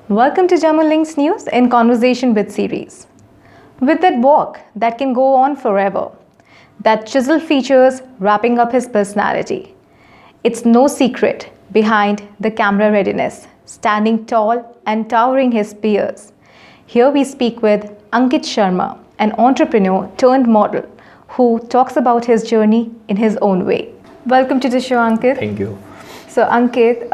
Welcome to Jammu Links News in Conversation with series. With that walk that can go on forever, that chisel features wrapping up his personality. It's no secret behind the camera readiness, standing tall and towering his peers. Here we speak with Ankit Sharma, an entrepreneur turned model who talks about his journey in his own way. Welcome to the show, Ankit. Thank you. So, Ankit,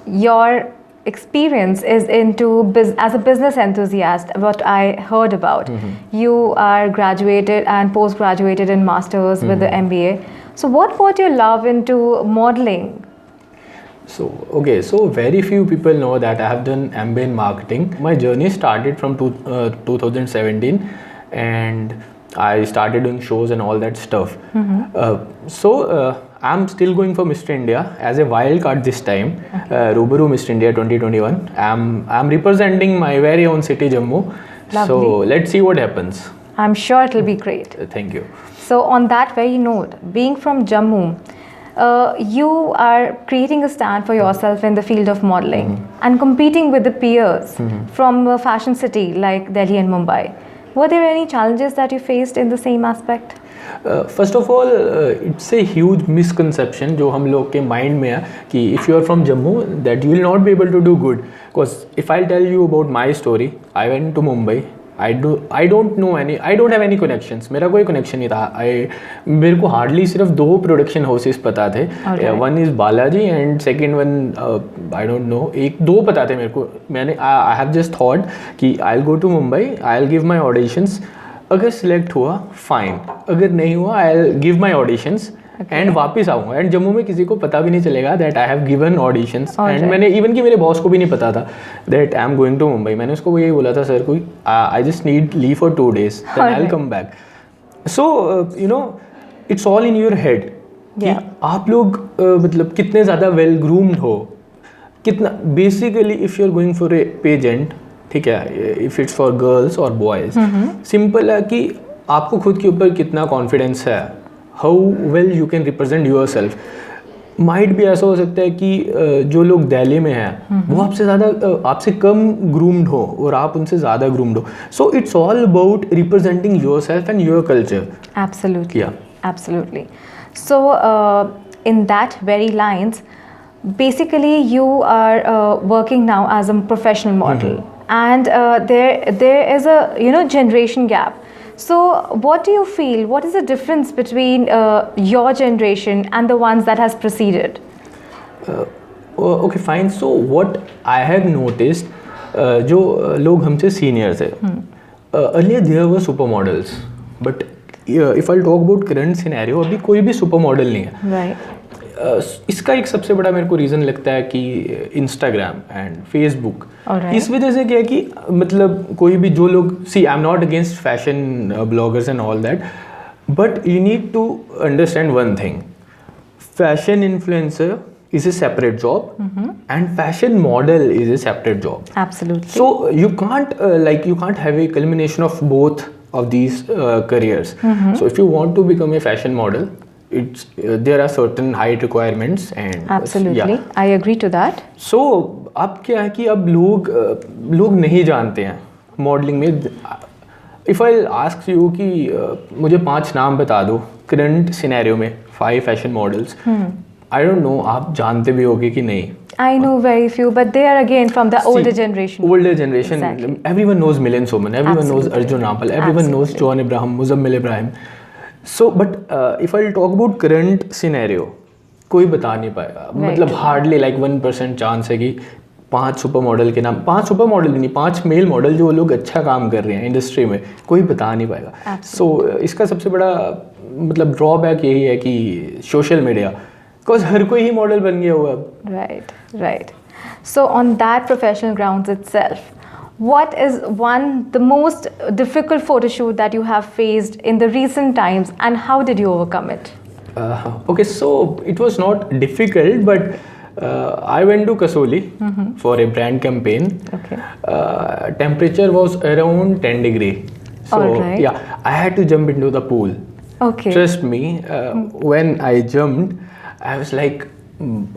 your experience is as a business enthusiast, what I heard about. You are graduated and post-graduated in masters with the MBA. So what brought your love into modeling? So very few people know that I have done MBA in marketing. My journey started from 2017 and I started doing shows and all that stuff. I'm still going for Mr. India as a wild card this time. Rubaru Mr. India 2021. I'm representing my very own city, Jammu. Lovely. So let's see what happens. I'm sure it'll be great. Thank you. So on that very note, being from Jammu, you are creating a stand for yourself in the field of modeling and competing with the peers from a fashion city like Delhi and Mumbai. Were there any challenges that you faced in the same aspect? First of all, it's a huge misconception जो हम लोग के mind में है कि if you are from Jammu that you will not be able to do good. Because if I'll tell you about my story, I went to Mumbai. I don't have any connections. मेरा कोई connection नहीं था. मेरे को hardly सिर्फ 2 production houses पता थे. One is Balaji and second one I don't know. 2 पता थे मेरे को. I have just thought कि I'll go to Mumbai. I'll give my auditions. अगर सिलेक्ट हुआ फाइन, अगर नहीं हुआ I will give my auditions and वापस आऊँगा. एंड जम्मू में किसी को पता भी नहीं चलेगा that I have given auditions. And मैंने इवन कि मेरे बॉस को भी नहीं पता था that I am going to Mumbai. मैंने उसको यही बोला था, सर कोई I just need leave for 2 days then I will come back. So you know it's all in your head कि आप लोग मतलब कितने ज़्यादा वेल ग्रूम्ड हो, कितना basically if you are going for a pageant, ठीक है, इफ़ इट्स फॉर गर्ल्स और बॉयज़, सिंपल है कि आपको खुद के ऊपर कितना कॉन्फिडेंस है, how well you can represent yourself. Might भी ऐसा हो सकता है कि जो लोग दिल्ली में हैं वो आपसे कम ग्रूम्ड हो और आप उनसे ज़्यादा ग्रूम्ड हो. So it's all about representing your self and your culture. Absolutely. Absolutely. So in that very lines, basically you are working now as a professional model. And there is a generation gap. So what do you feel? What is the difference between your generation and the ones that has preceded? Okay, fine. So what I have noticed, जो लोग हमसे seniors है, earlier there were supermodels, but if I'll talk about current scenario, अभी कोई भी supermodel नहीं है. Right. इसका एक सबसे बड़ा मेरे को रीज़न लगता है कि इंस्टाग्राम एंड फेसबुक. इस वजह से क्या है कि मतलब कोई भी जो लोग see I am not against fashion bloggers and all that, but you need to understand one thing. Fashion influencer is a separate job and fashion model is a separate job. Absolutely. So you can't have a culmination of both of these careers. So if you want to become a fashion model, there are certain height requirements and absolutely I agree to that. So अब क्या है कि अब लोग नहीं जानते हैं modelling में. इफ़ आई आस्क यू कि मुझे 5 नाम बता दो करंट सिनेरियो में 5 fashion models, I don't know आप जानते भी होगे कि नहीं. I know very few, but they are again from the older generation. Exactly. Everyone knows Milind Soman, everyone knows Arjun Rampal, everyone knows John Abraham, Muzammil Ibrahim. So but if I'll talk about current scenario, कोई बता नहीं पाएगा. मतलब hardly like 1% chance है कि 5 super model के नाम, 5 super model नहीं, 5 मेल मॉडल जो लोग अच्छा काम कर रहे हैं इंडस्ट्री में, कोई बता नहीं पाएगा. सो इसका सबसे बड़ा मतलब ड्रॉबैक यही है कि सोशल मीडिया, बिकॉज हर कोई ही मॉडल बन गया हुआ अब. Right. So on that professional grounds itself, what is the most difficult photo shoot that you have faced in the recent times and how did you overcome it? Okay, so it was not difficult, but I went to Kasoli for a brand campaign. Okay. Temperature was around 10 degrees. So yeah, I had to jump into the pool. Okay. Trust me, when I jumped, I was like,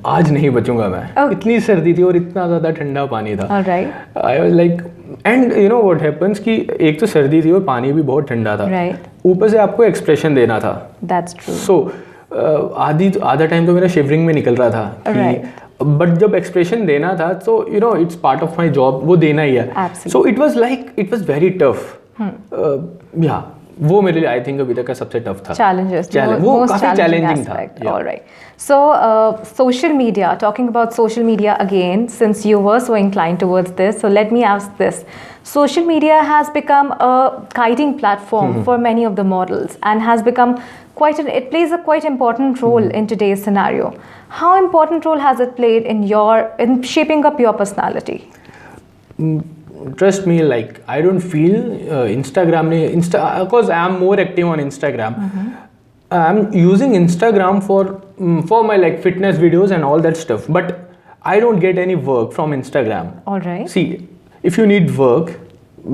आज नहीं बचूंगा मैं। Okay. इतनी सर्दी थी और इतना ज़्यादा ठंडा पानी था। Alright. I was like, and you know what happens कि एक तो सर्दी थी और पानी भी बहुत ठंडा था, Right. ऊपर से आपको एक्सप्रेशन देना था। That's true. सो आधा टाइम तो मेरा शिवरिंग में निकल रहा था Right. बट जब एक्सप्रेशन देना था तो you know it's part of my job, वो देना ही है। Absolutely. So it was very tough. या वो मेरे लिए आई थिंक अभी तक का सबसे टफ था। Challenges. वो Most काफी challenging चैलेंजिंग था। aspect. All right. So, social media. Talking about social media again, since you were so inclined towards this, so let me ask this: social media has become a guiding platform for many of the models, and has become it plays a quite important role in today's scenario. How important role has it played in shaping up your personality? Trust me, like I don't feel Instagram because I am more active on Instagram. I'm using Instagram for my like fitness videos and all that stuff, but I don't get any work from Instagram. All right. See, if you need work,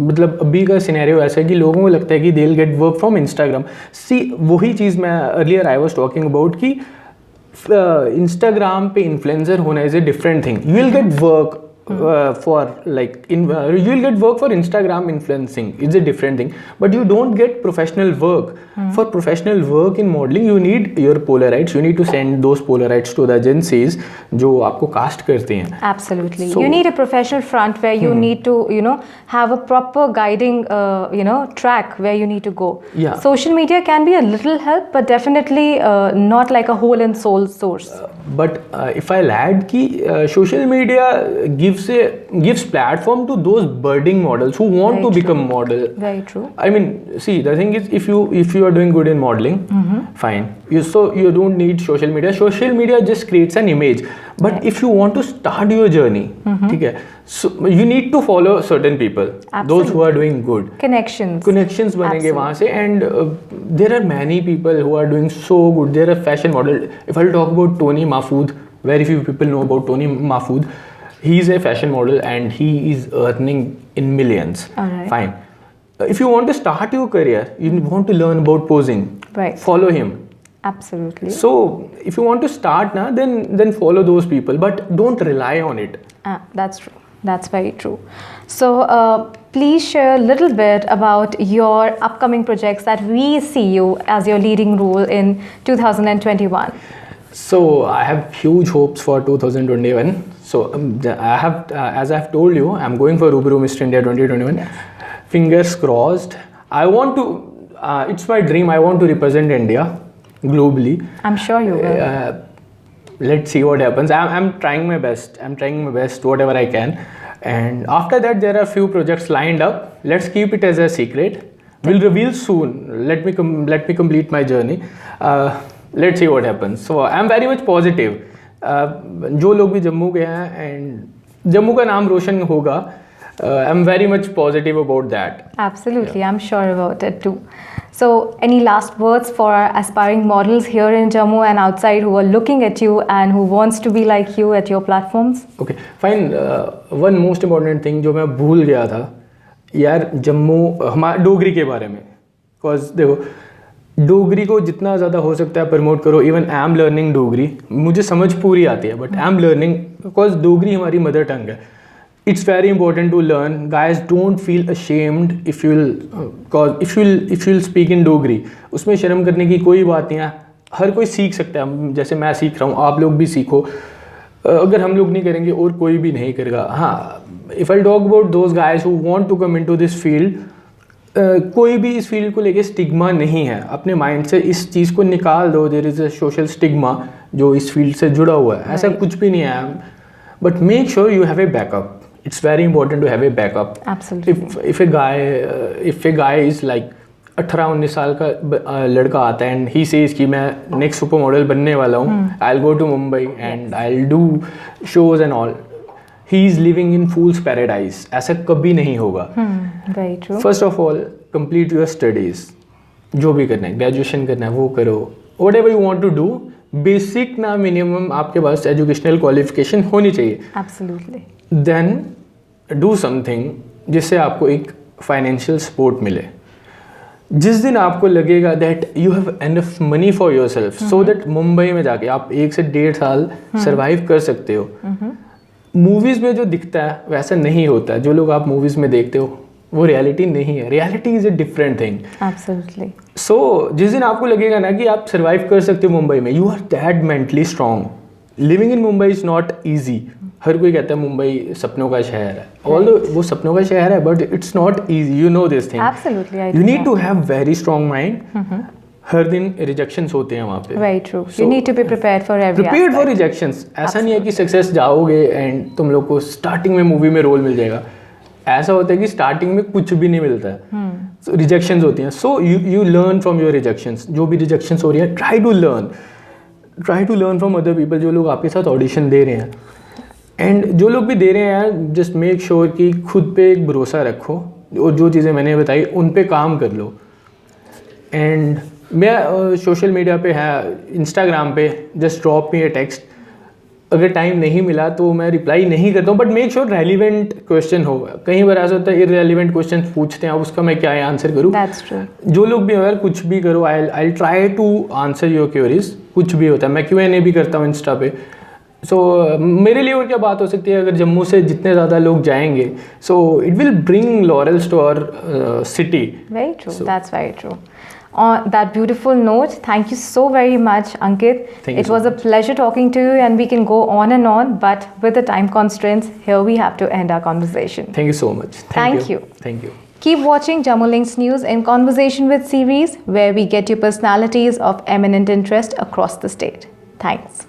मतलब अभी का scenario ऐसा है कि लोगों को लगता है कि they'll get work from Instagram. See, वही चीज़ मैं earlier I was talking about कि Instagram पे influencer होना is a different thing. You will get work for like you will get work for Instagram influencing. It's a different thing, but you don't get professional work. For professional work in modeling, you need your Polaroids. You need to send those Polaroids to the agencies जो आपको cast करते हैं. Absolutely. You need a professional front where you need to, have a proper guiding, track where you need to go. Yeah. Social media can be a little help, but definitely not like a whole and soul source. But if I'll add कि social media gives platform to those budding models who want Very to true. become model. Very true. I mean, see, the thing is, if you are doing good in modeling, fine. You don't need social media. Social media just creates an image. But Right. if you want to start your journey, ठीक है, so you need to follow certain people, those who are doing good. Connections बनेंगे Absolutely. वहाँ से, and there are many people who are doing so good. There are fashion model. If I'll talk about Tony Mahfood, very few people know about Tony Mahfood. He is a fashion model and he is earning in millions. Alright. Fine. If you want to start your career, you want to learn about posing. Right. Follow him. Absolutely. So if you want to start now, then follow those people, but don't rely on it. That's true. That's very true. So, please share a little bit about your upcoming projects that we see you as your leading role in 2021. So I have huge hopes for 2021. So I have, as I have told you, I'm going for Rubaru Mr. India 2021. Yes. Fingers crossed. I want to. It's my dream. I want to represent India globally. I'm sure you will. Let's see what happens. I'm trying my best. I'm trying my best, whatever I can. And after that, there are few projects lined up. Let's keep it as a secret. We'll reveal soon. Let me complete my journey. Let's see what happens. So I'm very much positive. जो लोग भी जम्मू के हैं and Jammu का नाम रोशन होगा, I'm very much positive about that. Absolutely, I'm sure about it too. So, any last words for our aspiring models here in Jammu and outside who are looking at you and who wants to be like you at your platforms? Okay, fine. One most important thing जो मैं भूल गया था यार, जम्मू हमारा डोगरी के बारे में. Cause देखो, डोगरी को जितना ज़्यादा हो सकता है प्रमोट करो. Even I am learning Dogri, मुझे समझ पूरी आती है, but I am learning because Dogri हमारी मदर टंग है. It's very important to learn. Guys, don't feel ashamed if you'll speak in Dogri. उसमें शर्म करने की कोई बात नहीं है. हर कोई सीख सकता है. जैसे मैं सीख रहा हूँ, आप लोग भी सीखो. अगर हम लोग नहीं करेंगे और कोई भी नहीं करेगा. हाँ, if I'll talk about those guys who want to come into this field, कोई भी इस फील्ड को लेके स्टिग्मा नहीं है. अपने माइंड से इस चीज़ को निकाल दो. There is a social stigma जो इस फील्ड से जुड़ा हुआ है. ऐसा कुछ भी नहीं है. But make sure you have a backup. It's very important to have a backup. Absolutely. If a guy is like 18-19 साल का लड़का आता है and he says कि मैं next सुपर मॉडल बनने वाला हूँ, I'll go to Mumbai and I'll do shows and all. He is living in fool's paradise. ऐसा कभी नहीं होगा. Very true. First of all, complete your studies. जो भी करना है, ग्रेजुएशन करना है वो करो. Whatever you want to do, basic ना मिनिमम आपके पास एजुकेशनल क्वालिफिकेशन होनी चाहिए. Absolutely. देन डू समथिंग जिससे आपको एक फाइनेंशियल सपोर्ट मिले. जिस दिन आपको लगेगा that you have enough money for your self so that Mumbai में जाके आप 1 से 1.5 साल सर्वाइव कर सकते हो, मूवीज़ में जो दिखता है वैसा नहीं होता है। जो लोग आप मूवीज़ में देखते हो वो रियलिटी नहीं है, reality is a different thing. Absolutely. So जिस दिन आपको लगेगा ना कि आप सर्वाइव कर सकते हो मुंबई में, you are that mentally strong. Living in Mumbai is not easy. हर कोई कहता है मुंबई सपनों का शहर है, ऑल्दो वो सपनों का शहर है, but it's not easy, you know this thing. Absolutely, you need to have very strong mind. हर दिन रिजेक्शंस होते हैं वहाँ पे। Very true, you need to be prepared for every prepared for rejections. ऐसा नहीं है कि सक्सेस जाओगे एंड तुम लोग को स्टार्टिंग में मूवी में रोल मिल जाएगा। ऐसा होता है कि स्टार्टिंग में कुछ भी नहीं मिलता है, रिजेक्शंस होती हैं। So you learn from your rejections. जो भी रिजेक्शंस हो रही है, try to learn from other people, जो लोग आपके साथ ऑडिशन दे रहे हैं। एंड जो लोग भी दे रहे हैं, जस्ट मेक श्योर कि खुद पे एक भरोसा रखो और जो चीज़ें मैंने बताई उन पे काम कर लो। एंड मैं सोशल मीडिया पे है, इंस्टाग्राम पे, just drop me a text. अगर टाइम नहीं मिला तो मैं रिप्लाई नहीं करता हूँ, but make sure relevant question हो। कई बार ऐसा होता है इररेलिवेंट क्वेश्चन पूछते हैं, उसका मैं क्या आंसर करूँ। That's true. जो लोग भी अगर कुछ भी करो, I try to answer your queries. कुछ भी होता है, मैं Q&A भी करता हूँ इंस्टा पे। सो मेरे लिए और क्या बात हो सकती है, अगर जम्मू से जितने ज़्यादा लोग जाएंगे, so it will bring laurels to our city. Very true. That's very true. On that beautiful note, thank you so very much, Ankit. Thank you It so was a pleasure talking to you, and we can go on, but with the time constraints, here we have to end our conversation. Thank you so much. Thank you. Thank you. Keep watching Jammu Links News in Conversation with series, where we get you personalities of eminent interest across the state. Thanks.